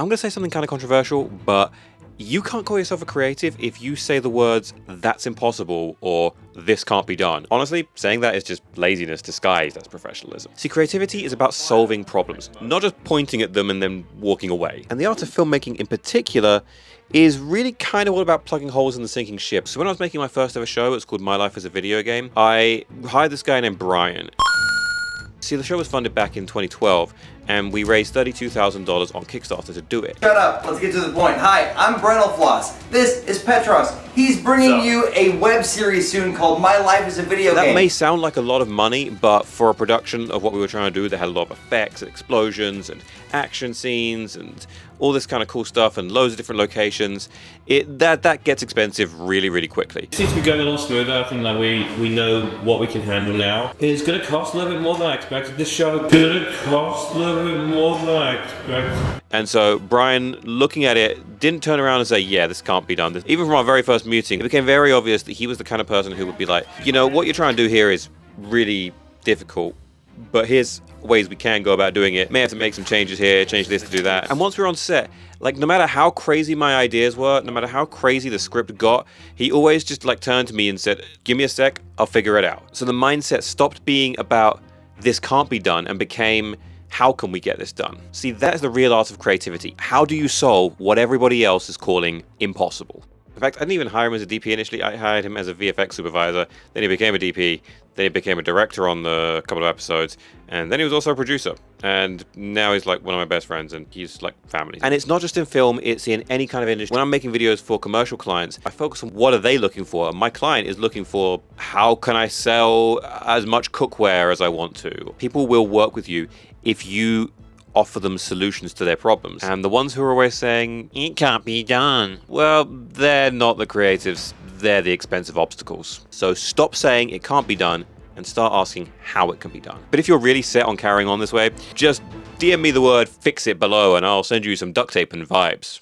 I'm gonna say something kind of controversial, but you can't call yourself a creative if you say the words, "that's impossible," or "this can't be done." Honestly, saying that is just laziness disguised as professionalism. See, creativity is about solving problems, not just pointing at them and then walking away. And the art of filmmaking in particular is really kind of all about plugging holes in the sinking ship. So when I was making my first ever show, it's called My Life as a Video Game, I hired this guy named Brian. See, the show was funded back in 2012, and we raised $32,000 on Kickstarter to do it. Shut up, let's get to the point. Hi, I'm Brental Floss. This is Petros. He's bringing you a web series soon called My Life as a Video Game. That may sound like a lot of money, but for a production of what we were trying to do that had a lot of effects and explosions and action scenes and all this kind of cool stuff and loads of different locations, that gets expensive really, really quickly. It seems to be going a lot smoother. I think like we know what we can handle now. It's going to cost a little bit more than I expected. This show is going to cost a little bit more than I expected. And so Brian, looking at it, didn't turn around and say, yeah, this can't be done. Even from our very first meeting, it became very obvious that he was the kind of person who would be like, you know, what you're trying to do here is really difficult, but here's ways we can go about doing it. May have to make some changes here, change this to do that. And once we were on set, like no matter how crazy my ideas were, no matter how crazy the script got, he always just like turned to me and said, give me a sec, I'll figure it out. So the mindset stopped being about this can't be done and became, how can we get this done? See, that is the real art of creativity. How do you solve what everybody else is calling impossible? In fact, I didn't even hire him as a DP initially. I hired him as a VFX supervisor. Then he became a DP. Then he became a director on the couple of episodes. And then he was also a producer. And now he's like one of my best friends and he's like family. And it's not just in film, it's in any kind of industry. When I'm making videos for commercial clients, I focus on what are they looking for. My client is looking for how can I sell as much cookware as I want to. People will work with you if you offer them solutions to their problems. And the ones who are always saying, it can't be done, well, they're not the creatives, they're the expensive obstacles. So stop saying it can't be done and start asking how it can be done. But if you're really set on carrying on this way, just DM me the word fix it below and I'll send you some duct tape and vibes.